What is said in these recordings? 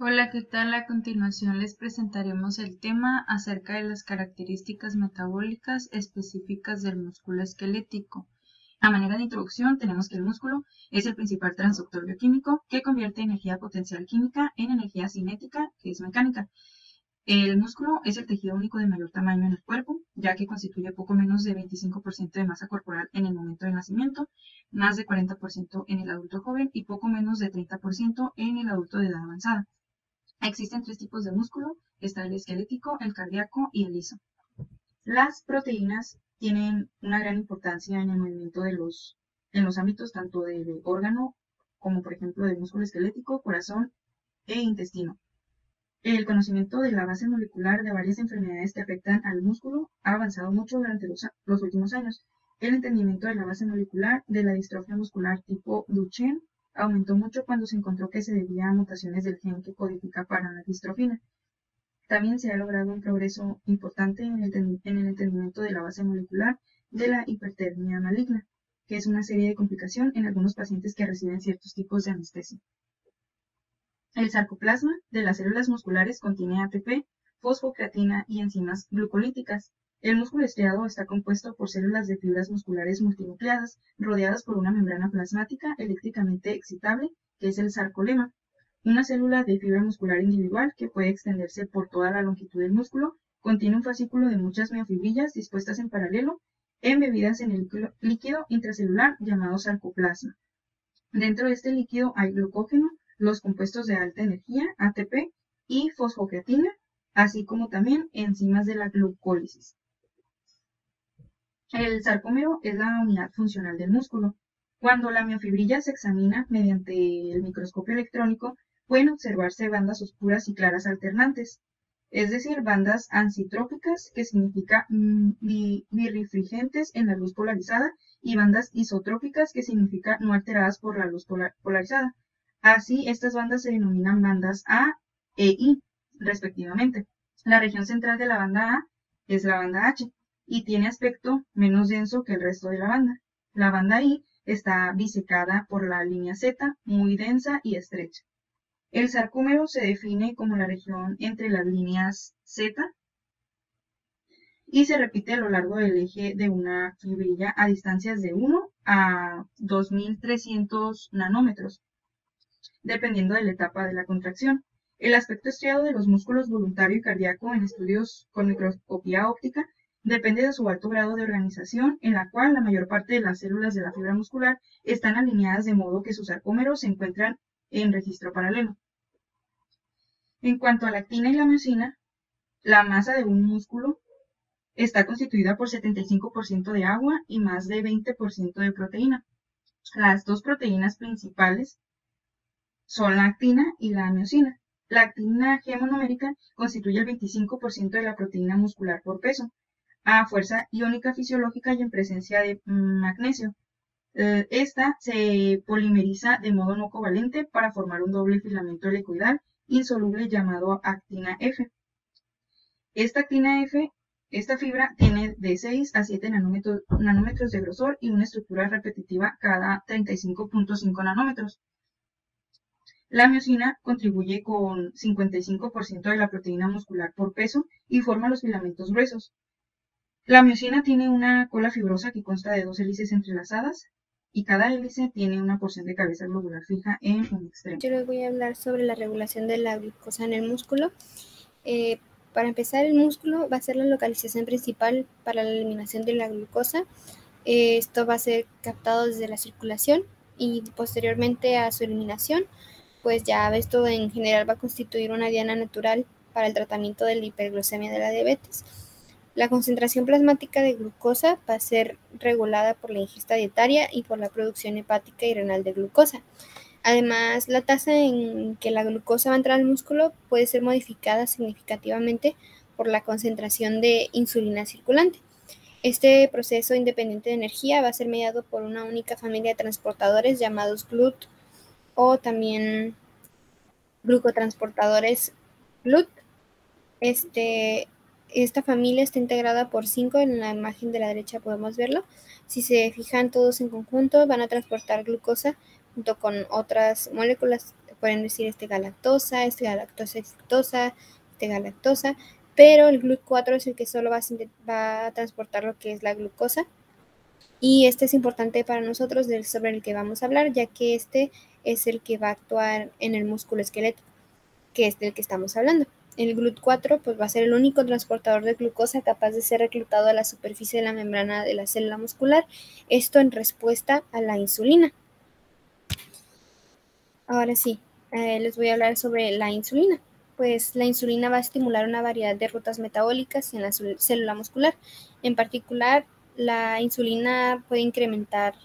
Hola, ¿qué tal? A continuación les presentaremos el tema acerca de las características metabólicas específicas del músculo esquelético. A manera de introducción, tenemos que el músculo es el principal transductor bioquímico que convierte energía potencial química en energía cinética, que es mecánica. El músculo es el tejido único de mayor tamaño en el cuerpo, ya que constituye poco menos de 25% de masa corporal en el momento del nacimiento, más de 40% en el adulto joven y poco menos de 30% en el adulto de edad avanzada. Existen tres tipos de músculo: está el esquelético, el cardíaco y el liso. Las proteínas tienen una gran importancia en el movimiento en los ámbitos tanto del órgano como por ejemplo del músculo esquelético, corazón e intestino. El conocimiento de la base molecular de varias enfermedades que afectan al músculo ha avanzado mucho durante los últimos años. El entendimiento de la base molecular de la distrofia muscular tipo Duchenne aumentó mucho cuando se encontró que se debía a mutaciones del gen que codifica para la distrofina. También se ha logrado un progreso importante en el entendimiento de la base molecular de la hipertermia maligna, que es una serie de complicaciones en algunos pacientes que reciben ciertos tipos de anestesia. El sarcoplasma de las células musculares contiene ATP, fosfocreatina y enzimas glucolíticas. El músculo estriado está compuesto por células de fibras musculares multinucleadas, rodeadas por una membrana plasmática eléctricamente excitable, que es el sarcolema. Una célula de fibra muscular individual, que puede extenderse por toda la longitud del músculo, contiene un fascículo de muchas miofibrillas dispuestas en paralelo, embebidas en el líquido intracelular llamado sarcoplasma. Dentro de este líquido hay glucógeno, los compuestos de alta energía, ATP, y fosfocreatina, así como también enzimas de la glucólisis. El sarcómero es la unidad funcional del músculo. Cuando la miofibrilla se examina mediante el microscopio electrónico, pueden observarse bandas oscuras y claras alternantes, es decir, bandas ancitrópicas, que significa birrifringentes en la luz polarizada, y bandas isotrópicas, que significa no alteradas por la luz polarizada. Así, estas bandas se denominan bandas A e I, respectivamente. La región central de la banda A es la banda H y tiene aspecto menos denso que el resto de la banda. La banda I está bisecada por la línea Z, muy densa y estrecha. El sarcómero se define como la región entre las líneas Z y se repite a lo largo del eje de una fibrilla a distancias de 1 a 2300 nanómetros, dependiendo de la etapa de la contracción. El aspecto estriado de los músculos voluntario y cardíaco en estudios con microscopía óptica depende de su alto grado de organización, en la cual la mayor parte de las células de la fibra muscular están alineadas de modo que sus sarcómeros se encuentran en registro paralelo. En cuanto a la actina y la miosina, la masa de un músculo está constituida por 75% de agua y más de 20% de proteína. Las dos proteínas principales son la actina y la miosina. La actina G monomérica constituye el 25% de la proteína muscular por peso, a fuerza iónica fisiológica y en presencia de magnesio. Esta se polimeriza de modo no covalente para formar un doble filamento helicoidal insoluble llamado actina F. Esta actina F, esta fibra tiene de 6 a 7 nanómetros de grosor y una estructura repetitiva cada 35.5 nanómetros. La miosina contribuye con 55% de la proteína muscular por peso y forma los filamentos gruesos. La miosina tiene una cola fibrosa que consta de 2 hélices entrelazadas y cada hélice tiene una porción de cabeza globular fija en un extremo. Yo les voy a hablar sobre la regulación de la glucosa en el músculo. Para empezar, el músculo va a ser la localización principal para la eliminación de la glucosa. Esto va a ser captado desde la circulación y posteriormente a su eliminación, pues ya esto en general va a constituir una diana natural para el tratamiento de la hiperglucemia de la diabetes. La concentración plasmática de glucosa va a ser regulada por la ingesta dietaria y por la producción hepática y renal de glucosa. Además, la tasa en que la glucosa va a entrar al músculo puede ser modificada significativamente por la concentración de insulina circulante. Este proceso independiente de energía va a ser mediado por una única familia de transportadores llamados GLUT o también glucotransportadores GLUT. Esta familia está integrada por 5, en la imagen de la derecha podemos verlo. Si se fijan todos en conjunto, van a transportar glucosa junto con otras moléculas pueden decir galactosa, fructosa, galactosa, pero el GLUT4 es el que solo va a transportar lo que es la glucosa. Y este es importante para nosotros, sobre el que vamos a hablar, ya que este es el que va a actuar en el músculo esquelético, que es del que estamos hablando. El GLUT4 pues, va a ser el único transportador de glucosa capaz de ser reclutado a la superficie de la membrana de la célula muscular, esto en respuesta a la insulina. Ahora sí, les voy a hablar sobre la insulina. Pues la insulina va a estimular una variedad de rutas metabólicas en la célula muscular. En particular, la insulina puede incrementar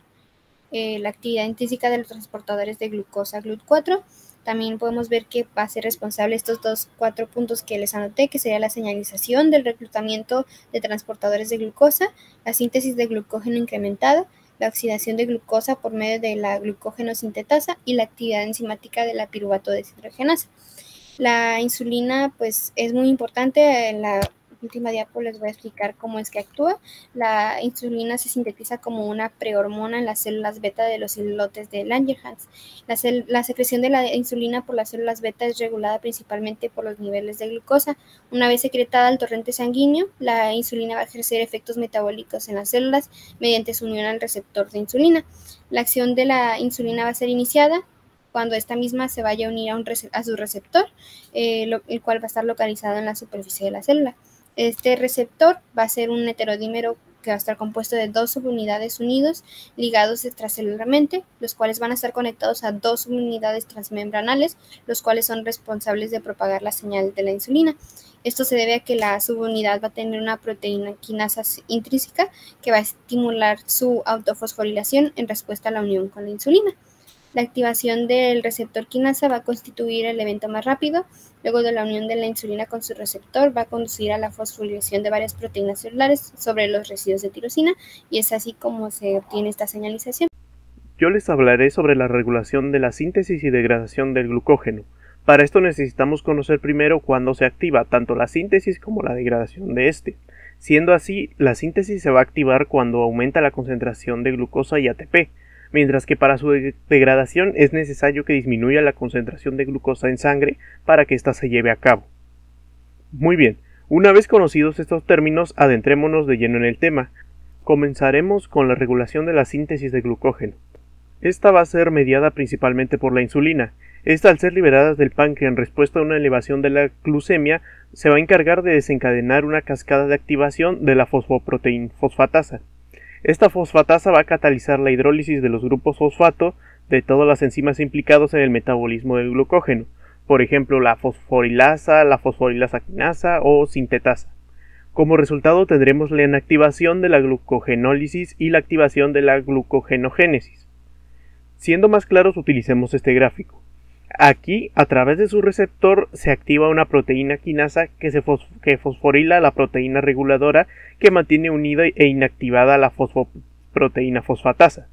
la actividad intrínseca de los transportadores de glucosa GLUT4. También podemos ver que va a ser responsable estos 4 puntos que les anoté, que sería la señalización del reclutamiento de transportadores de glucosa, la síntesis de glucógeno incrementada, la oxidación de glucosa por medio de la glucógeno sintetasa y la actividad enzimática de la piruvato deshidrogenasa. La insulina pues es muy importante. En la última diapo les voy a explicar cómo es que actúa. La insulina se sintetiza como una prehormona en las células beta de los islotes de Langerhans. La secreción de la insulina por las células beta es regulada principalmente por los niveles de glucosa. Una vez secretada al torrente sanguíneo, la insulina va a ejercer efectos metabólicos en las células mediante su unión al receptor de insulina. La acción de la insulina va a ser iniciada cuando esta misma se vaya a unir a su receptor, el cual va a estar localizado en la superficie de la célula. Este receptor va a ser un heterodímero que va a estar compuesto de 2 subunidades unidos ligados extracelularmente, los cuales van a estar conectados a 2 subunidades transmembranales, los cuales son responsables de propagar la señal de la insulina. Esto se debe a que la subunidad va a tener una proteína quinasa intrínseca que va a estimular su autofosforilación en respuesta a la unión con la insulina. La activación del receptor quinasa va a constituir el evento más rápido. Luego de la unión de la insulina con su receptor va a conducir a la fosforilación de varias proteínas celulares sobre los residuos de tirosina, y es así como se obtiene esta señalización. Yo les hablaré sobre la regulación de la síntesis y degradación del glucógeno. Para esto necesitamos conocer primero cuándo se activa tanto la síntesis como la degradación de este. Siendo así, la síntesis se va a activar cuando aumenta la concentración de glucosa y ATP, mientras que para su degradación es necesario que disminuya la concentración de glucosa en sangre para que ésta se lleve a cabo. Muy bien, una vez conocidos estos términos, adentrémonos de lleno en el tema. Comenzaremos con la regulación de la síntesis de glucógeno. Esta va a ser mediada principalmente por la insulina. Esta, al ser liberada del páncreas en respuesta a una elevación de la glucemia, se va a encargar de desencadenar una cascada de activación de la fosfoproteína fosfatasa. Esta fosfatasa va a catalizar la hidrólisis de los grupos fosfato de todas las enzimas implicados en el metabolismo del glucógeno, por ejemplo la fosforilasa quinasa o sintetasa. Como resultado tendremos la inactivación de la glucogenólisis y la activación de la glucogenogénesis. Siendo más claros, utilicemos este gráfico. Aquí, a través de su receptor, se activa una proteína quinasa que fosforila la proteína reguladora que mantiene unida e inactivada la fosfoproteína fosfatasa.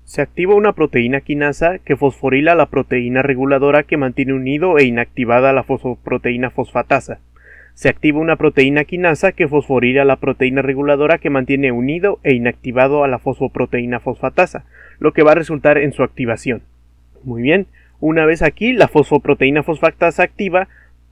Se activa una proteína quinasa que fosforila la proteína reguladora que mantiene unido e inactivada la fosfoproteína fosfatasa. Se activa una proteína quinasa que fosforila la proteína reguladora que mantiene unido e inactivado a la fosfoproteína fosfatasa, lo que va a resultar en su activación. Muy bien. Una vez aquí, la fosfoproteína fosfatasa activa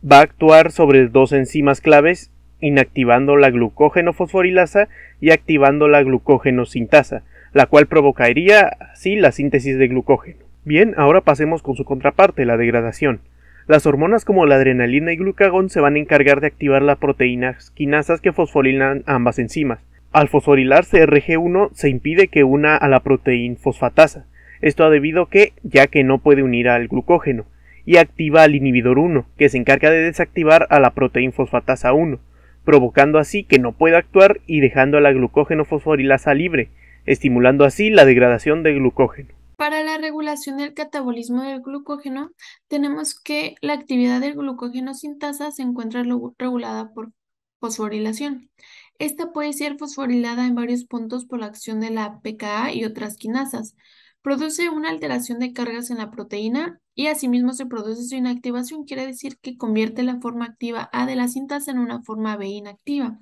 va a actuar sobre 2 enzimas claves, inactivando la glucógeno fosforilasa y activando la glucógeno sintasa, la cual provocaría así la síntesis de glucógeno. Bien, ahora pasemos con su contraparte, la degradación. Las hormonas como la adrenalina y glucagón se van a encargar de activar las proteínas quinasas que fosforilan ambas enzimas. Al fosforilarse RG1 se impide que una a la proteína fosfatasa. Esto debido a que, ya que no puede unir al glucógeno, y activa al inhibidor 1, que se encarga de desactivar a la proteína fosfatasa 1, provocando así que no pueda actuar y dejando a la glucógeno fosforilasa libre, estimulando así la degradación del glucógeno. Para la regulación del catabolismo del glucógeno, tenemos que la actividad del glucógeno sintasa se encuentra regulada por fosforilación. Esta puede ser fosforilada en varios puntos por la acción de la pKa y otras quinasas. Produce una alteración de cargas en la proteína y asimismo se produce su inactivación, quiere decir que convierte la forma activa A de la sintasa en una forma B inactiva.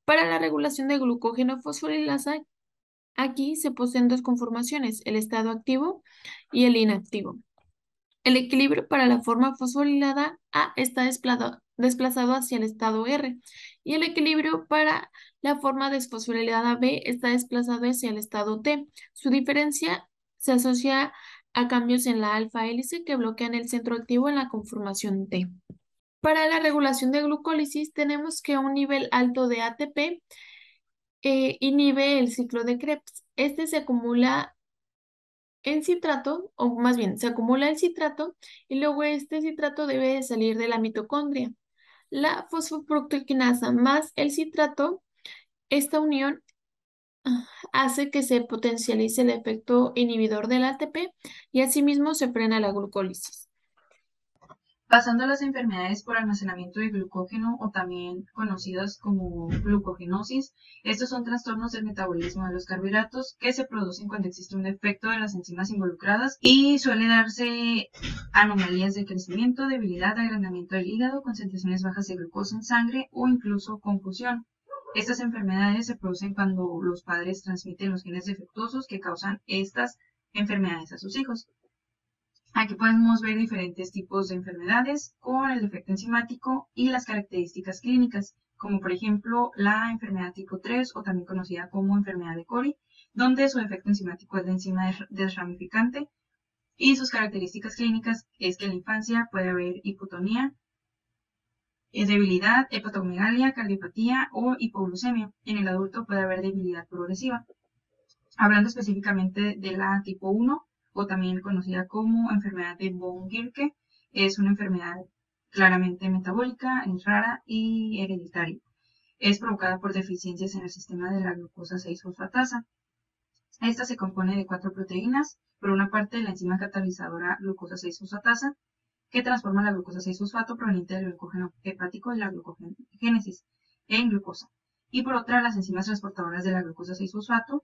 Para la regulación de glucógeno fosforilasa, aquí se poseen 2 conformaciones, el estado activo y el inactivo. El equilibrio para la forma fosforilada A está desplazado hacia el estado R y el equilibrio para la forma desfosforilada B está desplazado hacia el estado T. Su diferencia se asocia a cambios en la alfa hélice que bloquean el centro activo en la conformación T. Para la regulación de glucólisis tenemos que un nivel alto de ATP inhibe el ciclo de Krebs. Este se acumula en citrato, o más bien, se acumula el citrato y luego este citrato debe de salir de la mitocondria. La fosfoproteoquinasa más el citrato, esta unión hace que se potencialice el efecto inhibidor del ATP y asimismo se frena la glucólisis. Pasando a las enfermedades por almacenamiento de glucógeno o también conocidas como glucogenosis, estos son trastornos del metabolismo de los carbohidratos que se producen cuando existe un defecto de las enzimas involucradas y suele darse anomalías de crecimiento, debilidad, agrandamiento del hígado, concentraciones bajas de glucosa en sangre o incluso confusión. Estas enfermedades se producen cuando los padres transmiten los genes defectuosos que causan estas enfermedades a sus hijos. Aquí podemos ver diferentes tipos de enfermedades con el defecto enzimático y las características clínicas, como por ejemplo la enfermedad tipo 3 o también conocida como enfermedad de Cori, donde su defecto enzimático es la enzima desramificante y sus características clínicas es que en la infancia puede haber hipotonía, debilidad, hepatomegalia, cardiopatía o hipoglucemia. En el adulto puede haber debilidad progresiva. Hablando específicamente de la tipo 1, o también conocida como enfermedad de von-Gierke, es una enfermedad claramente metabólica, es rara y hereditaria. Es provocada por deficiencias en el sistema de la glucosa 6-fosfatasa. Esta se compone de 4 proteínas, por una parte la enzima catalizadora glucosa 6-fosfatasa, que transforma la glucosa 6-fosfato proveniente del glucógeno hepático y la glucogénesis en glucosa, y por otra las enzimas transportadoras de la glucosa 6-fosfato,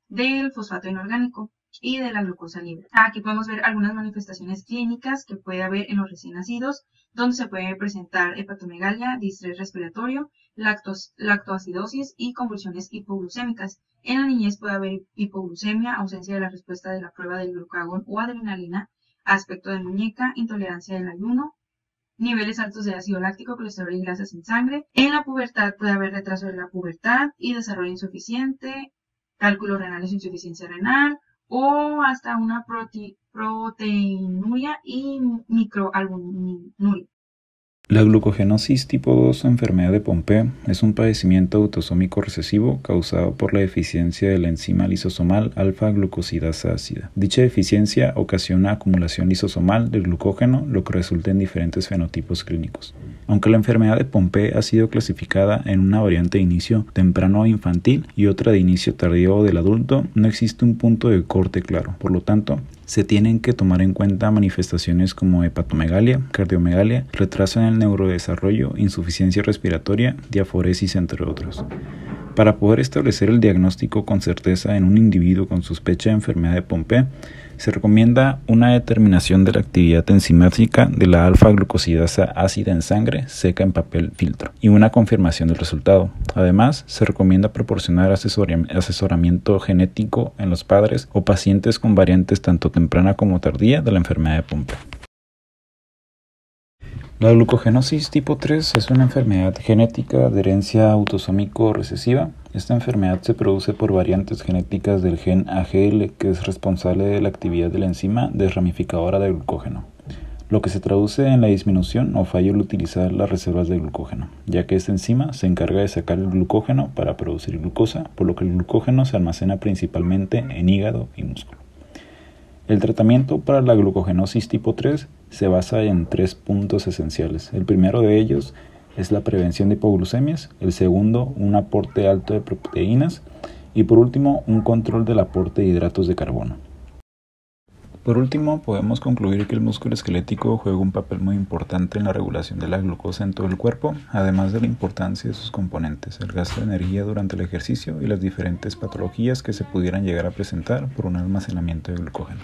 del fosfato inorgánico y de la glucosa libre. Aquí podemos ver algunas manifestaciones clínicas que puede haber en los recién nacidos, donde se puede presentar hepatomegalia, distrés respiratorio, lactoacidosis y convulsiones hipoglucémicas. En la niñez puede haber hipoglucemia, ausencia de la respuesta de la prueba del glucagón o adrenalina, aspecto de muñeca, intolerancia del ayuno, niveles altos de ácido láctico, colesterol y grasas en sangre. En la pubertad puede haber retraso de la pubertad y desarrollo insuficiente, cálculos renales o insuficiencia renal, o hasta una proteinuria y microalbuminuria. La glucogenosis tipo 2 o enfermedad de Pompe es un padecimiento autosómico recesivo causado por la deficiencia de la enzima lisosomal alfa-glucosidasa ácida. Dicha deficiencia ocasiona acumulación lisosomal del glucógeno, lo que resulta en diferentes fenotipos clínicos. Aunque la enfermedad de Pompe ha sido clasificada en una variante de inicio temprano infantil y otra de inicio tardío del adulto, no existe un punto de corte claro. Por lo tanto, se tienen que tomar en cuenta manifestaciones como hepatomegalia, cardiomegalia, retraso en el neurodesarrollo, insuficiencia respiratoria, diaforesis, entre otros. Para poder establecer el diagnóstico con certeza en un individuo con sospecha de enfermedad de Pompe, se recomienda una determinación de la actividad enzimática de la alfa-glucosidasa ácida en sangre seca en papel filtro y una confirmación del resultado. Además, se recomienda proporcionar asesoramiento genético en los padres o pacientes con variantes tanto temprana como tardía de la enfermedad de Pompe. La glucogenosis tipo 3 es una enfermedad genética de herencia autosómico recesiva. Esta enfermedad se produce por variantes genéticas del gen AGL, que es responsable de la actividad de la enzima desramificadora del glucógeno, lo que se traduce en la disminución o fallo al utilizar las reservas de glucógeno, ya que esta enzima se encarga de sacar el glucógeno para producir glucosa, por lo que el glucógeno se almacena principalmente en hígado y músculo. El tratamiento para la glucogenosis tipo 3 se basa en 3 puntos esenciales. El primero de ellos es la prevención de hipoglucemias, el segundo un aporte alto de proteínas y por último un control del aporte de hidratos de carbono. Por último, podemos concluir que el músculo esquelético juega un papel muy importante en la regulación de la glucosa en todo el cuerpo, además de la importancia de sus componentes, el gasto de energía durante el ejercicio y las diferentes patologías que se pudieran llegar a presentar por un almacenamiento de glucógeno.